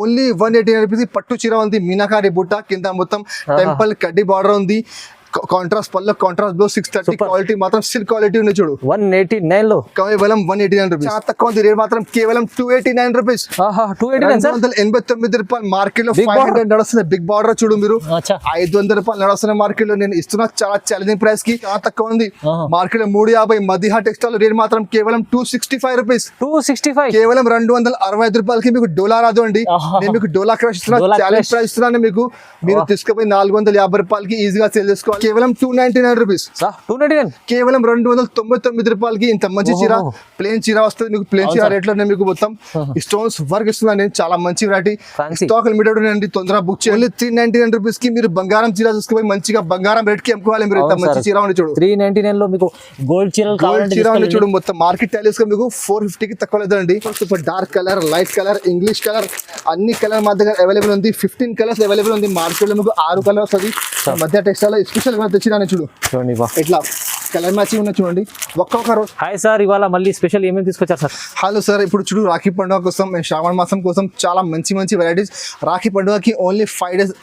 Only 189 rupees పట్టు చీర ఉంది, మీనాకారి బుట్ట కింద మొత్తం టెంపుల్ కడ్డీ బార్డర్ ఉంది, కాంట్రాస్ట్ పళ్ళు, కాంట్రాస్ట్ బ్లౌజ్, 630 క్వాలిటీ మాత్రం సిల్క్ క్వాలిటీ ఉంది చూడు. 189 లో కేవలం 189 రూపీస్. చాలా తక్కువ ఉంది రేట్ మాత్రం, కేవలం 289 రూపీస్. 289 రూపాయలు. మార్కెట్ లో 500 నడుస్తుంది. బిగ్ బార్డర్ చూడు మీరు, 500 రూపాయలు నడుస్తున్న మార్కెట్ లో. నేను ఇస్తున్నా చాలా ఛాలెంజింగ్ ప్రైస్ కి, చాలా తక్కువ ఉంది. మార్కెట్ లో 350. మదిహా టెక్స్టైల్ రేట్ మాత్రం కేవలం 265 రూపీస్. 265 కేవలం 265 రూపాయలకి మీకు డోలా రాదు అండి. నేను మీకు డోలా క్రష్ ఇస్తున్నా, ఛాలెంజ్ ప్రైస్ ఇస్తున్నాను మీకు. మీరు తీసుకుపోయి 450 రూపాయలకి ఈజీగా సేల్ చేసుకోవాలి. కేవలం 299 రూపీస్. 299 కేవలం 299 రూపాయలకి ఇంత మంచి చీర, ప్లేన్ చీర వస్తుంది మీకు. ప్లేన్ చీర రేట్ లో మీకు మొత్తం స్టోన్స్ వర్క్ ఇస్తున్నాను నేను. చాలా మంచి వెరైటీ, స్టాక్ లిమిటెడ్ అండి, తొందరగా బుక్ చేయాలి. 399 రూపీస్ కి మీరు బంగారం చీర చూసుకుపోయి మంచిగా బంగారం రేట్ కి అమ్ముకోవాలి మీరు. ఇంత మంచి చీర ఉంది చూడు. 399 లో మీకు గోల్డ్ చీర ఉంది చూడు. మొత్తం మార్కెట్ టైల్స్ మీకు 450 కి తక్కువ లేదండి. Super dark colour, light colour, English colour, అన్ని కలర్ మా దగ్గర అవైలబుల్ ఉంది. 15 కలర్స్ అవైలబుల్ ఉంది. మార్కెట్ లో మీకు 6 కలర్ వస్తుంది. మధ్య టెక్స్టైల్ స్పెషల్ తెచ్చినా చూడు, ఇట్లా కలర్ మ్యాచింగ్ ఉన్న చూడండి. ఒక్కొక్క రోజు. హాయ్ సార్, ఇవాళ మళ్ళీ స్పెషల్ ఏమేమి తీసుకొచ్చారు సార్? హలో సార్, ఇప్పుడు చూడు రాఖీ పండుగ కోసం, శ్రావణ మాసం కోసం చాలా మంచి మంచి వెరైటీస్. రాఖీ పండుగకి ఓన్లీ 5 డేస్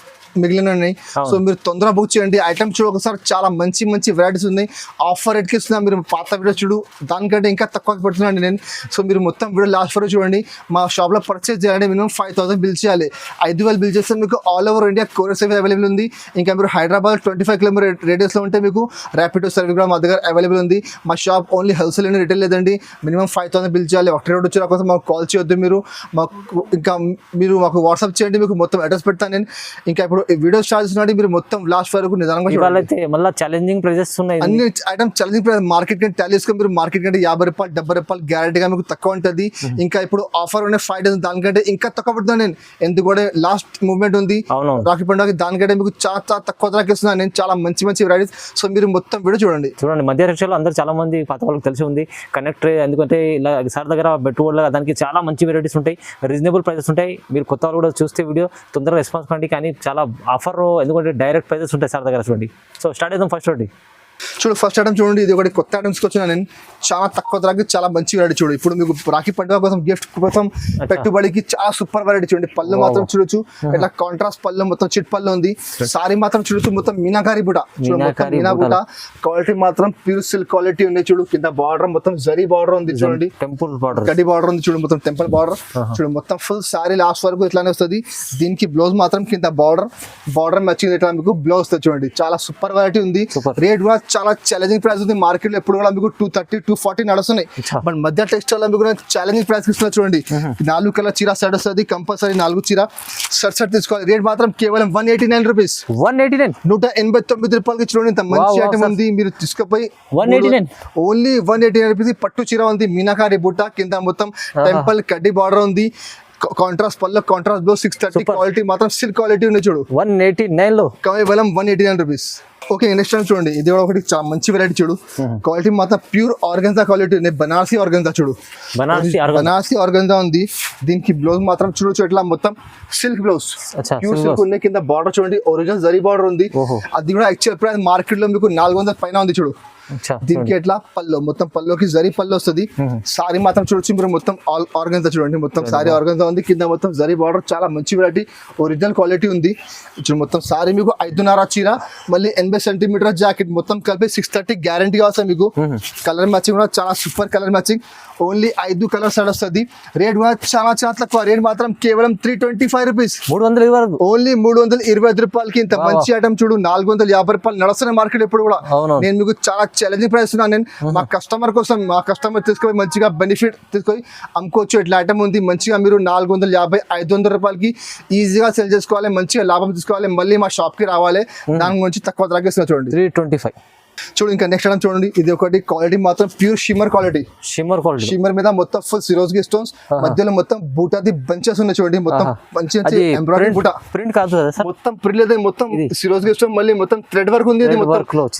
మిగిలిన ఉన్నాయి. సో మీరు తొందరగా బుక్ చేయండి. ఐటమ్ చూడు ఒకసారి, చాలా మంచి మంచి వెరైటీస్ ఉన్నాయి. ఆఫర్ రేట్కి ఇస్తున్నా. మీరు పాత వీడియో చూడు, దానికంటే ఇంకా తక్కువ పెడుతున్నాండి నేను. సో మీరు మొత్తం వీడియో లాస్ట్ వరకు చూడండి. మా షాప్లో పర్చేస్ చేయాలంటే మినిమం 5000 బిల్ చేయాలి. 5000 బిల్ చేస్తే మీకు all over India courier service available ఉంది. ఇంకా మీరు హైదరాబాద్ 25 కిలోమీటర్ రేడియస్లో ఉంటే మీకు ర్యాపిడో సర్వీస్ కూడా మా దగ్గర అవైలబుల్ ఉంది. మా shop only wholesale and retail లేదండి. మినిమం 5000 బిల్ చేయాలి. ఒకటి రోడ్ వచ్చే కోసం మాకు కాల్ చేయొద్దు మీరు. ఇంకా మీరు మాకు వాట్సాప్ చేయండి, మీకు మొత్తం అడ్రస్ పెడతాను నేను. ఇంకా ఇప్పుడు వీడియో స్టార్ట్ మీరు మొత్తం లాస్ట్ వరకు నిదానంగా మళ్ళీ ఛాలెంజింగ్ ప్రైజెస్ ఉన్నాయి. అన్ని ఐటమ్ ఛాలెంజింగ్ ప్రైస్. మార్కెట్ కంటే టాలీ చేసుకుని మీరు మార్కెట్ కంటే 50 రూపాయలు 70 రూపాయలు గ్యారెంటీగా మీకు తక్కువ ఉంటుంది. ఇంకా ఇప్పుడు ఆఫర్ ఉన్న 5 డేస్ దానికంటే ఇంకా తక్కువ పడుతున్నాను నేను. ఎందుకంటే లాస్ట్ మూవ్మెంట్ ఉంది రాఖీ పండుగ, దానికంటే మీకు చాలా చాలా తక్కువ ధరకి ఇస్తున్నాను నేను. చాలా మంచి మంచి వెరైటీస్. సో మీరు మొత్తం వీడియో చూడండి. మధ్య రక్షలో అందరూ చాలా మంది పాత వాళ్ళకి తెలిసి ఉంది కనెక్ట్, ఎందుకంటే ఇలా సార్ దగ్గర పెట్టుకోవాలి, దానికి చాలా మంచి వెరైటీస్ ఉంటాయి, రీజనబుల్ ప్రైజెస్ ఉంటాయి. మీరు కొత్త వాళ్ళు కూడా చూస్తే వీడియో తొందరగా రెస్పాన్స్ కండి. కానీ చాలా ఆఫర్, ఎందుకంటే డైరెక్ట్ ప్రైజెస్ ఉంటాయి సార్ దగ్గర. చూడండి. సో స్టార్ట్ చేద్దాం. ఫస్ట్ ఒకటి చూడు, ఫస్ట్ ఐటమ్ చూడండి. ఇది ఒకటి కొత్త ఐటమ్స్కి వచ్చిన నేను. చాలా తక్కువ ధరకి చాలా మంచి వెరైటీ చూడు. ఇప్పుడు మీకు రాఖీ పండుగ కోసం, గిఫ్ట్ కోసం, పెట్టుబడికి చాలా సూపర్ వెరైటీ చూడండి. పళ్ళు మాత్రం చూడొచ్చు, ఇట్లా కాంట్రాస్ట్ పళ్ళు, మొత్తం చిట్ పళ్ళు ఉంది. సారీ మాత్రం చూడొచ్చు, మొత్తం మీనాకారి బుట్ట చూడు. మొత్తం మీనా బుట్ట క్వాలిటీ మాత్రం ప్యూర్ సిల్క్ క్వాలిటీ ఉంది చూడు. కింద బార్డర్ మొత్తం జరీ బార్డర్ ఉంది చూడండి. టెంపుల్ బార్డర్, గడ్డి బార్డర్ ఉంది చూడు. మొత్తం టెంపుల్ బార్డర్ చూడు. మొత్తం ఫుల్ సారీ లాస్ట్ వరకు ఇట్లానే వస్తుంది. దీనికి బ్లౌజ్ మాత్రం కింద బార్డర్ మ్యాచింగ్ ఇట్లా మీకు బ్లౌజ్ వస్తుంది చూడండి. చాలా సూపర్ వెరైటీ ఉంది. రేట్ కూడా చాలా ఛాలెంజింగ్ ప్రైస్ ఉంది. మార్కెట్ లో ఎప్పుడు కూడా మీకు 230, 240 నడుస్తున్నాయి. బట్ మధ్య టెక్స్టైల్ లో మీకు ఛాలెంజింగ్ ప్రైస్ ఇస్తున్నా చూడండి. 4 కలర్ చీర సెట్ వస్తుంది. కంపల్సరీ 4 చీర సెట్ తీసుకోవాలి. రేట్ మాత్రం కేవలం 189 రూపీస్. 189 రూపాయలకి చూడండి. ఇంత మంచి ఐటమ్ ఉంది. మీరు తీసుకుపోయి 189 ఓన్లీ 189 రూపీస్ పట్టు చీర ఉంది, మీనాకారి బుట్ట కింద మొత్తం టెంపుల్ కడ్డీ బార్డర్ ఉంది, కాంట్రాస్ట్ పళ్ళు, కాంట్రాస్ట్ బ్లౌజ్, 630 క్వాలిటీ మాత్రం సిల్క్ క్వాలిటీ ఉంది చూడు. 189 లో కేవలం 189 రూపీస్. ఓకే, నెక్స్ట్ టైం చూడండి. ఇది కూడా ఒకటి చాలా మంచి వెరైటీ చూడు. క్వాలిటీ మాత్రం ప్యూర్ ఆర్గన్జా క్వాలిటీ ఉంది. బనారసి ఆర్గన్జా చూడు. బనారసి ఆర్గన్జా ఉంది. దీనికి బ్లౌజ్ మాత్రం చూడొచ్చు, ఇట్లా మొత్తం సిల్క్ బ్లౌజ్, ప్యూర్ సిల్క్ ఉంది. కింద బార్డర్ చూడండి, ఒరిజినల్ జరీ బార్డర్ ఉంది. అది కూడా యాక్చువల్ ప్రైస్ మార్కెట్ లో మీకు 400 పైన ఉంది చూడు. దీనికి ఎట్లా పళ్ళు, మొత్తం పళ్ళుకి జరీ పళ్ళు వస్తుంది. సారీ మాత్రం చూడొచ్చు మీరు, మొత్తం ఆర్గన్జా చూడండి. మొత్తం సారీ ఆర్గన్జా ఉంది. కింద మొత్తం జరీ బార్డర్, చాలా మంచి వెరైటీ, ఒరిజినల్ క్వాలిటీ ఉంది. మొత్తం సారీ మీకు 5.5 చీర, మళ్ళీ 80 సెంటీమీటర్ జాకెట్, మొత్తం కలిపి 630 గ్యారంటీ వస్తుంది మీకు. కలర్ మ్యాచింగ్ కూడా చాలా super colour matching. Only 5 colour set వస్తుంది. రేట్ కూడా చాలా చాలా తక్కువ. రేట్ మాత్రం కేవలం 325 రూపీస్. 320 ఓన్లీ 325 రూపాయలకి ఇంత మంచి ఐటమ్ చూడు. 450 రూపాయలు నడుస్తున్న మార్కెట్ ఎప్పుడు కూడా. నేను మీకు చాలా ఛాలెంజింగ్ ప్రైస్ ఉన్నాను నేను. మా కస్టమర్ కోసం, మా కస్టమర్ తీసుకొని మంచిగా బెనిఫిట్ తీసుకొని అమ్ముకోవచ్చు. ఇట్లా ఐటమ్ ఉంది మంచిగా. మీరు 450, 500 రూపాయలకి ఈజీగా సేల్ చేసుకోవాలి, మంచిగా లాభం తీసుకోవాలి. మళ్ళీ మా షాప్ కి రావాలి. దాని గురించి తక్కువ తగ్గిస్తున్నా చూడండి. 325 చూడు. ఇంకా నెక్స్ట్ ఐటమ్ చూడండి. ఇది ఒకటి క్వాలిటీ మాత్రం ప్యూర్ షిమ్మర్ క్వాలిటీ. షిమ్మర్ మీద మొత్తం ఫుల్ సిరోజ్కి స్టోన్స్, మధ్యలో మొత్తం బూటాది బంచెస్ ఉన్నాయి చూడండి. మొత్తం మంచి ఎంబ్రాయిడరీ బూటా, ప్రింట్ కాదు మొత్తం ప్రింట్ లేదు, మొత్తం సిరోజ్కి స్టోన్, మళ్ళీ మొత్తం థ్రెడ్ వర్క్ ఉంది.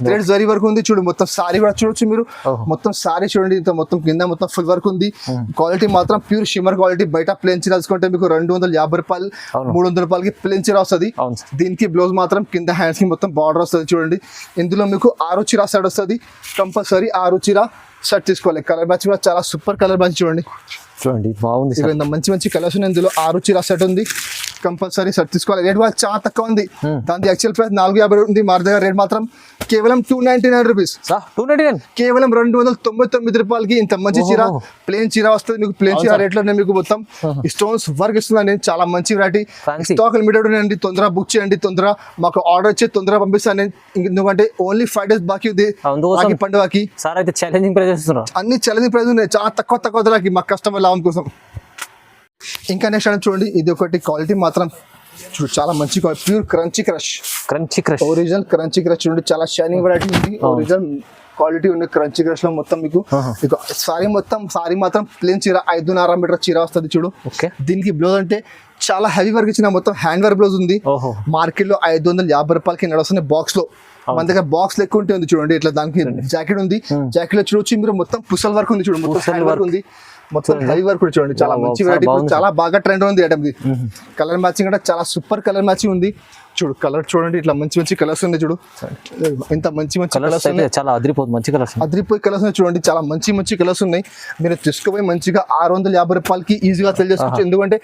థ్రెడ్ జరీ వర్క్ ఉంది చూడు. మొత్తం సారీ కూడా చూడొచ్చు మీరు. మొత్తం సారీ చూడండి, ఇంత మొత్తం కింద మొత్తం ఫుల్ వర్క్ ఉంది. క్వాలిటీ మాత్రం ప్యూర్ షిమ్మర్ క్వాలిటీ. బయట ప్లేన్ చీర తీసుకుంటే మీకు 250 రూపాయలు, 300 రూపాయలకి ప్లేన్ చీర వస్తుంది. దీనికి బ్లౌజ్ మాత్రం కింద హ్యాండ్స్ కి మొత్తం బార్డర్ వస్తుంది చూడండి. ఇందులో మీకు 6 చీర సెట్ వస్తుంది. కంపల్సరీ 6 చీర సెట్ తీసుకోవాలి. కలర్ మ్యాచ్ కూడా చాలా సూపర్ కలర్ మ్యాచ్ చూడండి. చూడండి బాగుంది ఇక ఇంత మంచి మంచి కలర్స్ ఉన్నాయి ఇందులో 6 చీర సెట్ ఉంది కంపల్సరీ సెట్ తీసుకోవాలి రేట్ కూడా చాలా తక్కువ ఉంది దాని యాక్చువల్ ప్రైస్ 450 ఉంది మా దగ్గర రేట్ మాత్రం కేవలం 299 రూపీస్ 299 కేవలం 299 రూపాయలకి ఇంత మంచి చీర ప్లేన్ చీర వస్తుంది మీకు ప్లేన్ చీర రేట్ లో మీకు మొత్తం స్టోన్స్ వర్క్ ఇస్తున్నాను నేను చాలా మంచి వెరైటీ స్టాక్ లిమిటెడ్ ఉన్నాయండి తొందరగా బుక్ చేయండి తొందరగా మాకు ఆర్డర్ వచ్చి తొందరగా పంపిస్తాను నేను ఎందుకంటే ఓన్లీ 5 days బాకీ ఉంది రాఖీ పండుగకి సార్ అయితే ఛాలెంజింగ్ ప్రైస్ ఇస్తున్నారు అన్ని ఛాలెంజింగ్ ప్రైస్ ఉన్నాయి చాలా తక్కువ ధరకి మా కస్టమర్ లాభం కోసం ఇంకా నెక్స్ట్ అంటే చూడండి ఇది ఒకటి క్వాలిటీ మాత్రం చూడు చాలా మంచి pure crunchy crush original crunchy crush చూడండి చాలా షైనింగ్ వెరైటీ ఉంది ఒరిజినల్ క్వాలిటీ ఉంది క్రంచీ క్రష్ లో మొత్తం మీకు సారీ మాత్రం ప్లేన్ చీర 5.5 మీటర్ చీర వస్తుంది చూడు దీనికి బ్లౌజ్ అంటే చాలా హెవీ వర్క్ ఇచ్చిన మొత్తం హ్యాండ్ వర్క్ బ్లౌజ్ ఉంది మార్కెట్ లో 550 రూపాయలకి నడుస్తుంది బాక్స్ లో మన దగ్గర బాక్స్ లెక్క ఉంటుంది చూడండి ఇట్లా దానికి జాకెట్ ఉంది జాకెట్ లో చూడొచ్చు మీరు మొత్తం పుసల్ వర్క్ ఉంది చూడండి మొత్తం హ్యాండ్ వర్క్ ఉంది మొత్తం హెవీ వర్క్ కూడా చూడండి చాలా మంచి వెరైటీ చాలా బాగా ట్రెండ్ ఉంది ఐటమ్ ది కలర్ మ్యాచింగ్ కూడా చాలా సూపర్ కలర్ మ్యాచింగ్ ఉంది చూడు కలర్ చూడండి ఇట్లా మంచి కలర్స్ ఉన్నాయి చూడు ఇంత మంచి కలర్స్ ఉన్నాయి చాలా అదిరిపోయి కలర్స్ ఉన్నాయి చూడండి చాలా మంచి కలర్స్ ఉన్నాయి మీరు తీసుకుపోయి మంచిగా 650 రూపాయలకి ఈజీగా సెల్ చేసుకోవచ్చు ఎందుకంటే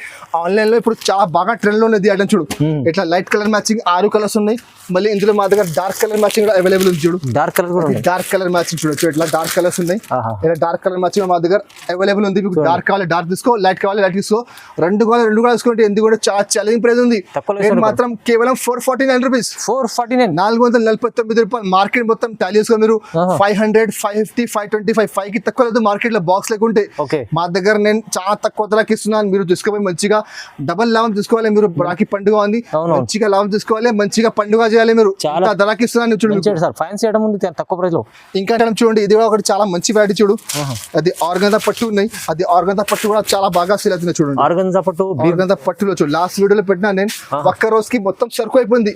ఆన్లైన్ లో ఇప్పుడు చాలా బాగా ట్రెండ్ లో ఉన్నది ఐటమ్ చూడు ఇట్లా లైట్ కలర్ మ్యాచింగ్ 6 కలర్స్ ఉన్నాయి మళ్ళీ ఇందులో మా దగ్గర డార్క్ కలర్ మ్యాచింగ్ కూడా అవైలబుల్ ఉంది చూడు డార్క్ కలర్ మ్యాచింగ్ చూడొచ్చు ఇట్లా డార్క్ కలర్స్ ఉన్నాయి ఇలా డార్క్ కలర్ మ్యాచింగ్ మా దగ్గర అవైలబుల్ ఉంది మీకు డార్క్ కావాలి డార్క్ తీసుకో లైట్ కావాలి లైట్ తీసుకో రెండు కూడా తీసుకోండి ఎందుకంటే చాలా ఛాలెంజింగ్ ప్రైస్ ఉంది మాత్రం కేవలం 449 రూపీస్ 449 రూపాయలు మార్కెట్ మొత్తం టాలీ చేసుకో మీరు 500 550 525 5 కి తక్కువ లేదు మార్కెట్ లో బాక్స్ లేకుంటే మా దగ్గర నేను చాలా తక్కువ ధరకి ఇస్తున్నాను మీరు తీసుకుపోయి మంచిగా డబల్ లాభం తీసుకోవాలి మీరు రాఖీ పండుగ ఉంది మంచిగా లాభం తీసుకోవాలి మంచిగా పండుగ చేయాలి మీరు చాలా ధరకి ఇస్తున్నాను చూడండి తక్కువ ప్రైస్ లో ఇంకా చూడండి ఇది కూడా ఒకటి చాలా మంచి వెరైటీ చూడు అది ఆర్గంజా పట్టు ఉన్నాయి అది ఆర్గంజా పట్టు కూడా చాలా బాగా సేల్ అవుతుంది చూడండి ఆర్గంజా పట్టులో చూడు లాస్ట్ వీడియోలో పెట్టినా నేను ఒక్క రోజుకి మొత్తం సరుకు అయిపోయింది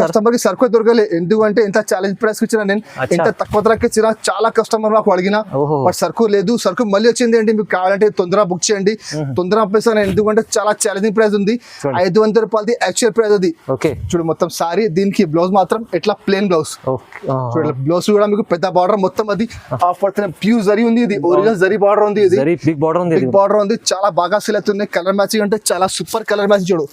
కస్టమర్ కి సరుకు దొరకలే ఎందుకంటే ఎంత ఛాలెంజ్ ప్రైస్ ఇచ్చిన నేను ఎంత తక్కువ ధరకి ఇచ్చిన చాలా కస్టమర్ నాకు అడిగిన బట్ సరుకు లేదు సరుకు మళ్ళీ వచ్చింది ఏంటి మీకు కావాలంటే తొందరగా బుక్ చేయండి తొందరగా పంపిస్తాను ఎందుకంటే చాలా ఛాలెంజింగ్ ప్రైస్ ఉంది 500 రూపాయలది యాక్చువల్ ప్రైస్ అది చూడు మొత్తం సారీ దీనికి బ్లౌజ్ మాత్రం ఎట్లా ప్లేన్ బ్లౌజ్ చూడ బ్లౌజ్ కూడా మీకు పెద్ద బార్డర్ మొత్తం అది ఆఫ్ పడుతున్న ప్యూర్ జరీ ఉంది ఇది ఒరిజినల్ జరీ బార్డర్ ఉంది ఇది బిగ్ బార్డర్ ఉంది చాలా బాగా సేల్ అవుతుంది కలర్ మ్యాచింగ్ అంటే చాలా సూపర్ కలర్ మ్యాచింగ్ చూడు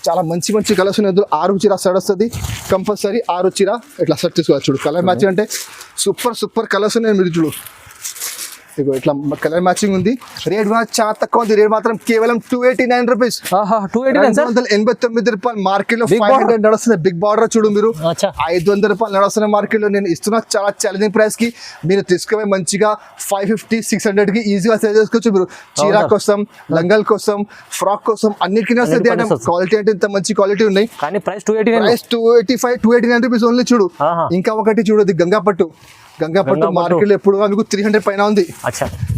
చాలా మంచి కలర్స్ ఉన్నాయి 6 చీర సెట్ వస్తుంది కంపల్సరీ 6 చీర ఇట్లా సెట్ తీసుకోవాలి చూడు కలర్ మ్యాచింగ్ అంటే సూపర్ కలర్స్ ఉన్నాయి మీరు చూడు ఇగో ఇట్లా కలర్ మ్యాచింగ్ ఉంది రేట్ కూడా చాలా తక్కువ ఉంది రేట్ మాత్రం కేవలం 289 రూపీస్ 289 రూపాయలు మార్కెట్ లో 500 నడుస్తుంది బిగ్ బార్డర్ చూడు మీరు 500 రూపాయలు నడుస్తున్న మార్కెట్ లో నేను ఇస్తున్నా చాలా ఛాలెంజింగ్ ప్రైస్ కి మీరు తీసుకుపోయి మంచిగా 550 600 కి ఈజీగా సేల్ చేసుకోవచ్చు మీరు చీర కోసం లంగల్ కోసం ఫ్రాక్ కోసం అన్నిటికీ వస్తుంది క్వాలిటీ అంటే ఇంత మంచి క్వాలిటీ ఉన్నాయి కానీ ప్రైస్ 289 రూపీస్ ఓన్లీ చూడు ఇంకా ఒకటి చూడు ఇది గంగా పట్టు మార్కెట్ లో ఎప్పుడు మీకు 300 పైన ఉంది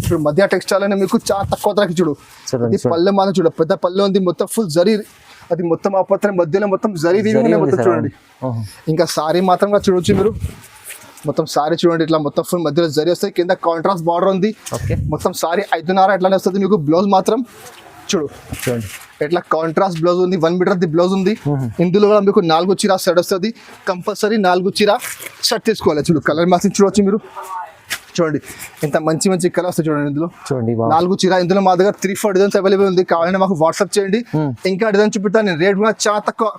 ఇప్పుడు మధ్య టెక్స్టైల్ అనే మీకు చాలా తక్కువ ధరకి చూడు ఇది పల్లె మాత్రం చూడు పెద్ద పల్లె ఉంది మొత్తం ఫుల్ జరీ అది మొత్తం ఆ పత్రం మధ్యలో మొత్తం జరీ మొత్తం చూడండి ఇంకా సారీ మాత్రం చూడొచ్చు మీరు మొత్తం సారీ చూడండి ఇట్లా మొత్తం ఫుల్ మధ్యలో జరీ వస్తాయి కింద కాంట్రాస్ట్ బార్డర్ ఉంది మొత్తం సారీ 5.5 ఎట్లానే వస్తుంది మీకు బ్లౌజ్ మాత్రం చూడండి ఎట్లా కాంట్రాస్ట్ బ్లౌజ్ ఉంది 1 మీటర్ ది బ్లౌజ్ ఉంది ఇందులో కూడా మీకు 4 చీర సెట్ వస్తుంది కంపల్సరీ 4 చీర షర్ట్ తీసుకోవాలి చూడు కలర్ మ్యాచింగ్ చూడవచ్చు మీరు చూడండి ఇంత మంచి కలర్స్ చూడండి ఇందులో చూడండి 4 చీర ఇందులో మా దగ్గర 3-4 డిజైన్స్ అవైలబుల్ ఉంది కావాలంటే మాకు వాట్సాప్ చేయండి ఇంకా డిజైన్ చూపిస్తాను నేను రేట్ కూడా చాలా తక్కువ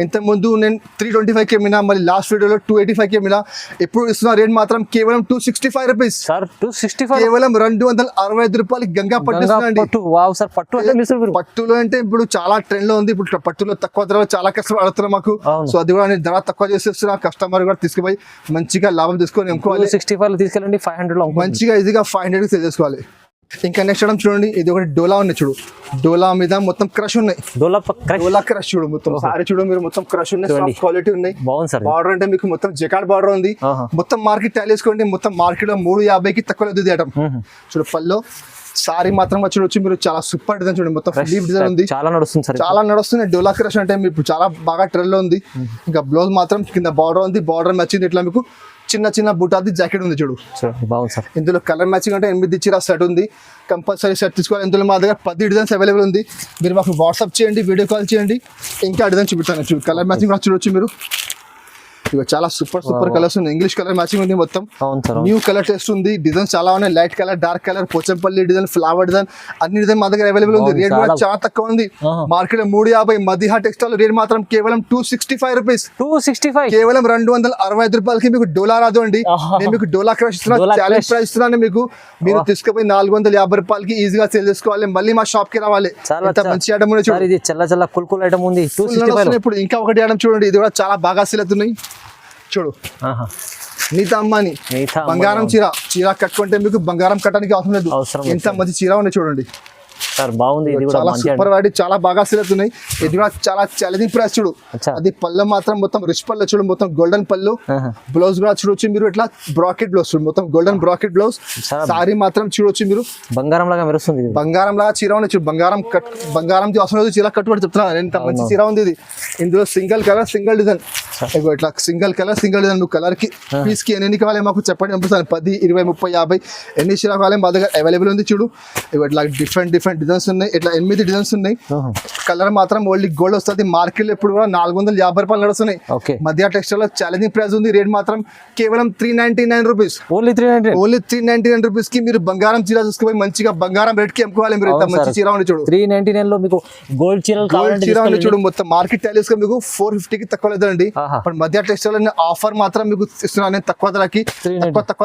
ఇంత ముందు నేను 325 కి అమ్మినా మళ్ళీ లాస్ట్ వీడియోలో 285 కి అమ్మినా ఇప్పుడు ఇస్తున్న రేట్ మాత్రం కేవలం 265 రూపీస్ కేవలం 265 రూపాయలు గంగా పట్టులో అంటే ఇప్పుడు చాలా ట్రెండ్ లో ఉంది ఇప్పుడు పట్టులో తక్కువ ధర చాలా కష్టం అడుగుతున్నారు మాకు సో అది కూడా నేను ధర తక్కువ చేసేస్తున్నా కస్టమర్ కూడా తీసుకుపోయి మంచిగా లాభం తీసుకొని 265 తీసుకెళ్ళండి 500 లో మంచిగా ఈజీగా 500 కి సేల్ చేసుకోవాలి ఇంకా నెక్స్ట్ ఐటమ్ చూడండి ఇది ఒకటి డోలా ఉన్నాయి చూడు డోలా మీద మొత్తం క్రష్ ఉన్నాయి డోలా క్రష్ చూడు మొత్తం సారీ చూడు మీరు మొత్తం క్రష్ ఉన్నాయి క్వాలిటీ ఉన్నాయి బార్డర్ అంటే మీకు మొత్తం జకార్డ్ బార్డర్ ఉంది మొత్తం మార్కెట్ టాలీ చేసుకోండి మొత్తం మార్కెట్ లో 350 కి తక్కువ లేదు ఐటమ్ చూడు పల్లో సారీ మాత్రం చూడొచ్చు మీరు చాలా సూపర్ డిజైన్ చూడండి మొత్తం లీఫ్ డిజైన్ ఉంది చాలా నడుస్తుంది డోలా క్రష్ అంటే మీకు చాలా బాగా ట్రెండ్ లో ఉంది ఇంకా బ్లౌజ్ మాత్రం కింద బార్డర్ ఉంది బార్డర్ నచ్చింది ఇట్లా మీకు చిన్న బూటాది జాకెట్ ఉంది చూడు ఇందులో కలర్ మ్యాచింగ్ అంటే 8 చీర సెట్ ఉంది కంపల్సరీ సెట్ తీసుకోవాలి ఇందులో మా దగ్గర 10 డిజైన్స్ అవైలబుల్ ఉంది మీరు మాకు వాట్సాప్ చేయండి వీడియో కాల్ చేయండి ఇంకా డిజైన్ చూపిస్తాను చూడు కలర్ మ్యాచింగ్ కూడా చూడొచ్చు మీరు ఇవి చాలా సూపర్ కలర్స్ ఉన్నాయి, ఇంగ్లీష్ కలర్ మ్యాచింగ్ ఉంది మొత్తం. అవును సార్. న్యూ కలర్ టెస్ట్ ఉంది, డిజైన్ చాలా ఉన్నాయి, light colour, dark colour, Pochampally design, flower design, అన్ని డిజైన్ మా దగ్గర అవైలబుల్ ఉంది. రేట్ కూడా చాలా తక్కువ ఉంది, మార్కెట్ లో 350. మదిహా టెక్స్టైల్ రేట్ మాత్రం కేవలం 265 రూపీస్. 265 కేవలం 265 రూపాయలకి మీకు డోలా రాదు అండి. నేను మీకు డోలా క్రష్ ఇస్తున్నా, ఛాలెంజ్ ప్రైస్ ఇస్తున్నాను మీకు. మీరు తీసుకుపోయి 450 రూపాయలకి ఈజీగా సేల్ చేసుకోవాలి, మళ్ళీ మా షాప్ కి రావాలి. ఎంత మంచి ఐటమ్ ఉంది చూడండి, ఇది చల్ల కుల్ ఐటమ్ ఉంది. 265. ఇప్పుడు ఇంకా ఒకటి ఐటమ్ చూడండి, ఇది కూడా చాలా బాగా సేల్ అవుతున్నాయి చూడు. నీతా అమ్మాని బంగారం చీర కట్టుకుంటే మీకు బంగారం కట్టడానికి అవసరం లేదు. ఎంత మంచి చీర ఉన్నాయి చూడండి సార్, బాగుంది. ఇది కూడా చాలా సూపర్ వాడి, చాలా బాగా సేల్ అవుతున్నాయి. ఇది కూడా చాలా ఛాలెంజింగ్ ప్రైస్ చూడు. అది పళ్ళు మాత్రం మొత్తం రిచ్ పళ్ళు చూడు, మొత్తం గోల్డెన్ పళ్ళు. బ్లౌజ్ కూడా చూడొచ్చు మీరు, ఇట్లా బ్రాకెట్ బ్లౌజ్ చూడు, మొత్తం గోల్డెన్ బ్రాకెట్ బ్లౌజ్. సారీ మాత్రం చూడొచ్చు మీరు, బంగారం లాగా మెరుస్తుంది. బంగారం లాగా చీర ఉంది చూడు. బంగారం అవసరం లేదు, చీర కట్టుబడి చెప్తున్నా. ఎంత మంచి చీర ఉంది ఇది. ఇందులో సింగిల్ కలర్ సింగిల్ డిజైన్, ఇట్లా సింగిల్ కలర్ సింగిల్ డిజైన్. నువ్వు కలర్ కి పీస్ కి ఎన్ని కావాలి మాకు చెప్పండి, పంపిస్తాను. 10, 20, 30, 50 ఎన్ని చీర కావాలి మా దగ్గర అవైలబుల్ ఉంది చూడు. ఇట్లా డిఫరెంట్ డిజైన్స్ ఉన్నాయి, ఇట్లా 8 డిజైన్స్ ఉన్నాయి. కలర్ మాత్రం ఓన్లీ గోల్డ్ వస్తుంది. మార్కెట్ లో ఇప్పుడు కూడా 450 రూపాయలు నడుస్తున్నాయి. మధ్య టెక్స్టైల్ లో ఛాలెంజింగ్ ప్రైస్ ఉంది. రేట్ మాత్రం కేవలం 399 రూపీస్. ఓన్లీ 399 రూపీస్ కి మీరు బంగారం చీర చూసుకుపోయి మంచిగా బంగారం రేట్ కి అమ్ముకోవాలి. మీరు ఇంత మంచి చీర ఉంది చూడు. 399 లో మీకు గోల్డ్ చీర ఉంది చూడు. మొత్తం మార్కెట్ టైల్స్ కి మీకు 450 కి తక్కువ లేదండి. మధ్య టెక్స్టైల్ ఆఫర్ మాత్రం మీకు ఇస్తున్నాను, తక్కువ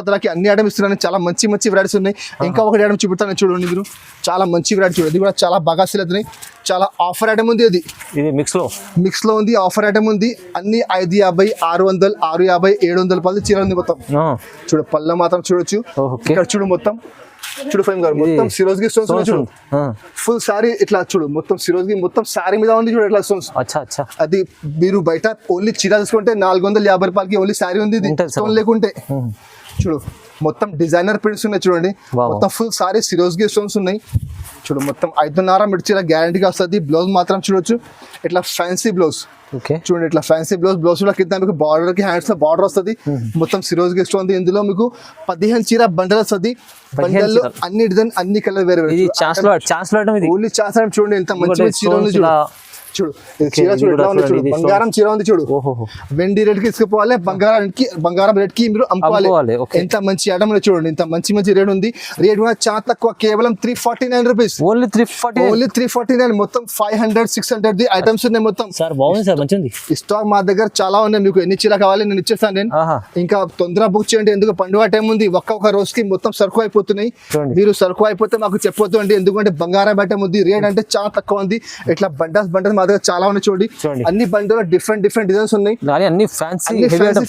ధరకి అన్ని ఐటమ్ ఇస్తున్నాను. చాలా మంచి వెరైటీస్ ఉన్నాయి. ఇంకా ఒకటి ఐటమ్ చూపుతాను చూడండి మీరు, చాలా మంచి వెరైటీ చూడండి. ఇది కూడా చాలా బాగా సేల్ అవుతున్నాయి. చాలా ఆఫర్ ఐటమ్ ఉంది. ఇది మిక్స్ లో ఉంది, ఆఫర్ ఐటమ్ ఉంది. అన్ని 550, 600, 650, 700 రూపాయలు చీర ఉంది మొత్తం చూడు. పళ్ళ మాత్రం చూడొచ్చు. ఇక్కడ చూడు మొత్తం చూడు ఫ్రెండ్ గారు, మొత్తం సిరోజ్కి స్టోన్స్ ఉన్నాయి చూడు. ఫుల్ సారీ ఇట్లా చూడు, మొత్తం సిరోజ్కి మొత్తం సారీ మీద ఉంది చూడు ఇట్లా స్టోన్స్. అది మీరు బయట ఓన్లీ చీర తీసుకుంటే 450 రూపాయలకి ఓన్లీ సారీ ఉంది. స్టోన్ లేకుంటే చూడు, మొత్తం డిజైనర్ ప్రింట్స్ ఉన్నాయి చూడండి. మొత్తం ఫుల్ సారీ సిరోజ్కి స్టోన్స్ ఉన్నాయి చూడు. మొత్తం 5.5 మిర్చిల గ్యారంటీగా వస్తుంది. బ్లౌజ్ మాత్రం చూడొచ్చు, ఇట్లా ఫ్యాన్సీ బ్లౌజ్ చూడండి. ఇట్లా ఫ్యాన్సీ బ్లౌజ్ కూడా కింద మీకు బార్డర్ కి హ్యాండ్స్ లో బార్డర్ వస్తుంది. మొత్తం సిరోజ్ కి వస్తుంది. ఇందులో మీకు 15 చీర బండల్ వస్తుంది. బండల్లో అన్ని డిజైన్, అన్ని కలర్ వేరే ఓన్లీ ఛాన్స్ చూడండి. ఎంత మంచి చీర ఉంది చూడు. చూడు చీర చూడు ఎట్లా ఉంది చూడు. బంగారం చీర ఉంది చూడు. వెండి రేట్ కి తీసుకుపోవాలి, బంగారం రేట్ కి మీరు అమ్ముకోవాలి. ఎంత మంచి ఐటమ్ చూడండి, ఇంత మంచి రేట్ ఉంది. రేట్ కూడా చాలా తక్కువ, కేవలం 349 రూపీస్. ఓన్లీ 349. మొత్తం 500, 600 ది ఐటమ్స్ ఉన్నాయి మొత్తం. స్టాక్ మా దగ్గర చాలా ఉన్నాయి. మీకు ఎన్ని చీర కావాలి నేను ఇచ్చేస్తాను. నేను ఇంకా తొందరగా బుక్ చేయండి, ఎందుకు పండుగ టైం ఉంది. ఒక్క రోజుకి మొత్తం సరుకు అయిపోతున్నాయి. మీరు సరుకు అయిపోతే మాకు చెప్పొద్దు అండి, ఎందుకంటే బంగారం ఐటమ్ ఉంది. రేట్ అంటే చాలా తక్కువ ఉంది. ఇట్లా బండల్స్ మా దగ్గర చాలా ఉన్నాయి చూడండి. అన్ని బండిలో డిఫరెంట్ డిజైన్స్ ఉన్నాయి. అన్ని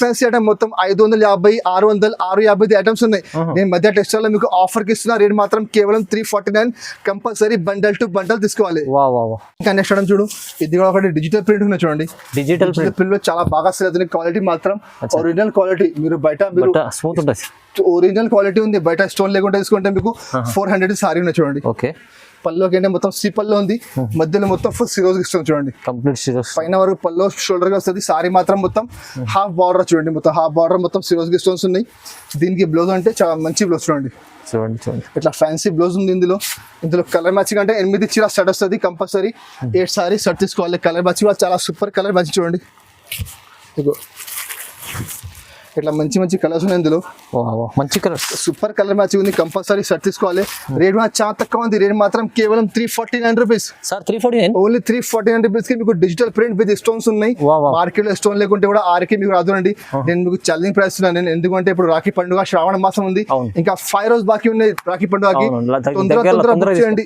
ఫ్యాన్సీ ఐటమ్ మొత్తం 550, 600, 650 ఐటమ్స్ ఉన్నాయి. నేను మధ్య టెక్స్టైల్ లో మీకు ఆఫర్ కి ఇస్తున్నా. రేట్ మాత్రం కేవలం 349. కంపల్సరీ బండల్ టు బండల్ తీసుకోవాలి. ఇంకా నెక్స్ట్ ఐటమ్ చూడు, ఇది కూడా ఒకటి డిజిటల్ ప్రింట్ ఉన్నాయి చూడండి. డిజిటల్ ప్రింట్ లో చాలా బాగా సేల్ అవుతుంది. క్వాలిటీ మాత్రం ఒరిజినల్ క్వాలిటీ. మీరు బయట ఒరిజినల్ క్వాలిటీ ఉంది, బయట స్టోన్ లేకుండా తీసుకుంటే మీకు 400 సారీ ఉన్నాయి చూడండి. పల్లోకి అంటే మొత్తం సి పల్లో ఉంది. మధ్యలో మొత్తం ఫుల్ సిరోజ్ ఇస్తుంది చూడండి. కంప్లీట్ సిరోజ్ పైన వరకు పల్లో షోల్డర్ గా వస్తుంది. సారీ మాత్రం మొత్తం హాఫ్ బార్డర్ చూడండి. మొత్తం హాఫ్ బార్డర్ మొత్తం సిరోజ్ స్టోన్స్ ఉన్నాయి. దీనికి బ్లౌజ్ అంటే చాలా మంచి బ్లౌజ్ చూడండి. ఇట్లా ఫ్యాన్సీ బ్లౌజ్ ఉంది. ఇందులో కలర్ మ్యాచింగ్ అంటే 8 చీర సెట్ వస్తుంది. కంపల్సరీ 8 సారీ సెట్ తీసుకోవాలి. కలర్ మ్యాచింగ్ కూడా చాలా సూపర్ కలర్ మ్యాచింగ్ చూడండి. ఇట్లా మంచి కలర్స్ ఉన్నాయి. ఇందులో మంచి కలర్ సూపర్ కలర్ మ్యాచింగ్ ఉంది. కంపల్సరీ సెట్ తీసుకోవాలి. రేట్ చాలా తక్కువ ఉంది. రేట్ మాత్రం కేవలం 349 రూపీస్. ఓన్లీ 349 రూపీస్ కి మీకు డిజిటల్ ప్రింట్ విత్ స్టోన్స్ ఉన్నాయి. మార్కెట్ లో స్టోన్ లేకుంటే కూడా ఆర్కి మీకు రాదు అండి. నేను మీకు ఛాలెంజింగ్ ప్రైస్ నేను, ఎందుకంటే ఇప్పుడు రాఖీ పండుగ శ్రావణ మాసం ఉంది. ఇంకా 5 రోజు బాకీ ఉన్నాయి రాఖీ పండుగకి. తొందరగా చేయండి.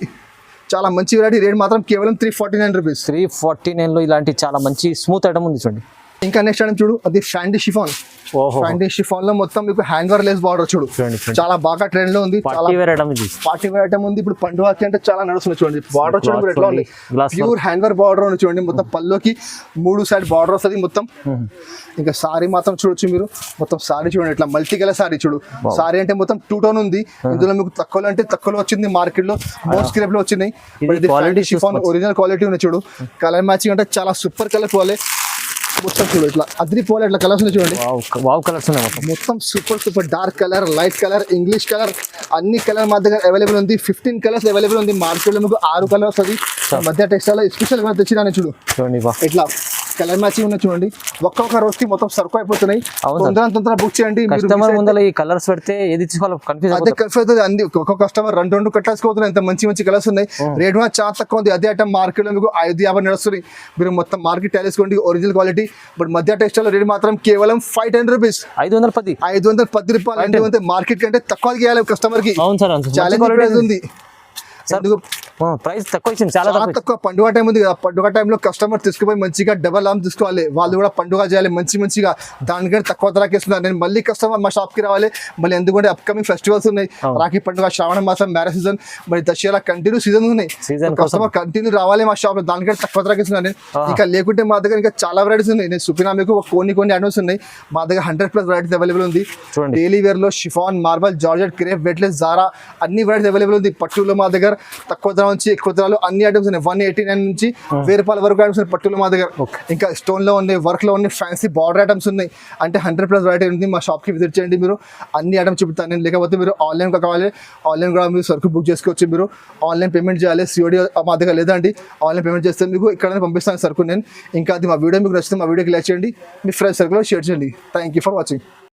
చాలా మంచి వెరైటీ. రేట్ మాత్రం కేవలం 349 రూపీస్. 349 లో ఇలాంటి చాలా మంచి స్మూత్ ఐటమ్ ఉంది చూడండి. ఇంకా నెక్స్ట్ ఐటమ్ చూడు, అది ఫ్యాండీ షిఫాన్. ఫ్యాండీ షిఫాన్ లో మొత్తం మీకు హ్యాండ్ వర్ లెస్ బార్డర్ చూడు. చాలా బాగా ట్రెండ్ లో ఉంది. పార్టీ వేర్ ఐటమ్ ఉంది. ఇప్పుడు పండుగకి అంటే చాలా నడుస్తుంది చూడండి. బార్డర్ చూడండి ఎట్లా ఉంది. ప్యూర్ హ్యాండ్ వర్ బార్డర్ ఉంది చూడండి. మొత్తం పల్లోకి 3 సైడ్ బార్డర్ వస్తుంది మొత్తం. ఇంకా సారీ మాత్రం చూడొచ్చు మీరు. మొత్తం సారీ చూడండి, ఇట్లా మల్టీ కలర్ సారీ చూడు. సారీ అంటే మొత్తం 2 టోన్ ఉంది. ఇందులో మీకు తక్కువలో అంటే తక్కువలో వచ్చింది. మార్కెట్ లో మోస్ట్ క్రేప్ లో వచ్చినాయి. షిఫాన్ ఒరిజినల్ క్వాలిటీ ఉంది చూడు. కలర్ మ్యాచింగ్ అంటే చాలా సూపర్ కలర్ పోవాలి. మొత్తం చూడు ఇట్లా అదిరిపోలే ఇట్లా కలర్స్ చూడండి. కలర్స్ మొత్తం super dark colour, light colour, English colour, అన్ని కలర్ మా దగ్గర అవైలబుల్ ఉంది. 15 కలర్స్ అవైలబుల్ ఉంది. మార్కెట్ లో మీకు 6 కలర్స్ అది మధ్య టెక్స్టైల్ స్పెషల్ గా తెచ్చినా చూడు. ఇట్లా కలర్ మ్యాచింగ్ ఉన్నాయి చూడండి, ఒక్కొక్క రోజుకి మొత్తం సరుకు అయిపోతున్నాయి. తొందర బుక్ చేయండి. కస్టమర్ ముందర ఈ కలర్స్ పెడితే ఏది తీసుకోవాలో కన్ఫ్యూజ్ అదే కన్ఫ్యూజ్ అవుతుంది. అన్ని ఒక్కొక్క కస్టమర్ రెండు కట్టాల్సిపోతున్నాయి. ఎంత మంచి కలర్స్ ఉన్నాయి. రేట్ కూడా చాలా తక్కువ ఉంది. అదే ఐటమ్ మార్కెట్ లో మీకు 550 నడుస్తుంది. మీరు మొత్తం మార్కెట్ వేసుకోండి, ఒరిజినల్ క్వాలిటీ. బట్ మధ్య టెక్స్టైల్ రేట్ మాత్రం కేవలం 510 రూపీస్, 510 రూపాయలు. అంటే మార్కెట్ కంటే తక్కువ ఇవ్వాలి కస్టమర్ కి. ఛాలెంజ్ ఉంది. ప్రైస్ తక్కువ ఇచ్చింది, చాలా తక్కువ. పండుగ టైం ఉంది కదా, పండుగ టైంలో కస్టమర్ తీసుకుపోయి మంచిగా డబల్ ఆమ్ తీసుకోవాలి. వాళ్ళు కూడా పండుగ చేయాలి మంచిగా, దానికంటే తక్కువ ధరకి ఇస్తున్నారు. నేను మళ్ళీ కస్టమర్ మా షాప్ కి రావాలి. మళ్ళీ ఎందుకంటే అప్కమింగ్ ఫెస్టివల్స్ ఉన్నాయి, రాఖీ పండుగ, శ్రావణ మాసం, మ్యారేజ్ సీజన్, మరి దసరా కంటిన్యూ సీజన్ ఉన్నాయి. కస్టమర్ కంటిన్యూ రావాలి మా షాప్ లో, దానికంటే తక్కువ ధరకి ఇస్తున్నాను నేను. ఇంకా లేకుంటే మా దగ్గర ఇంకా చాలా వెరైటీస్ ఉన్నాయి. నేను చూపినా మీకు కొన్ని ఐటమ్స్ ఉన్నాయి. మా దగ్గర 100+ వెరైటీస్ అవైలబుల్ ఉంది. డైలీ వేర్ లో chiffon, marble, georgette, crepe, weightless, Zara అన్ని వెరైటీస్ అవైలబుల్ ఉంది. పట్టులో మా దగ్గర తక్కువ ధర నుంచి ఎక్కువ ధరలు అన్ని ఐటమ్స్ ఉన్నాయి. 189 నుంచి 1000 రూపాయల వరకు ఐటమ్స్ ఉన్నాయి పట్టులో మా దగ్గర. ఇంకా స్టోన్ లో ఉన్నాయి, వర్క్ లో ఉన్నాయి, ఫ్యాన్సీ బార్డర్ ఐటమ్స్ ఉన్నాయి. అంటే 100+ వెరైటీ ఉంది. మా షాప్ కి విజిట్ చేయండి, మీరు అన్ని ఐటమ్స్ చూపుతాను నేను. లేకపోతే మీరు ఆన్లైన్ కావాలి, ఆన్లైన్ కూడా మీరు సరుకు బుక్ చేసుకోవచ్చు. మీరు ఆన్లైన్ పేమెంట్ చేయాలి, COD మా దగ్గర లేదండి. ఆన్లైన్ పేమెంట్ చేస్తే మీకు ఇక్కడ పంపిస్తాను సరుకు నేను. ఇంకా అది మా వీడియో మీకు నచ్చితే మా వీడియోకి లైక్ చేయండి, మీ ఫ్రెండ్స్ సర్కిల్లో షేర్ చేయండి. Thank you for watching.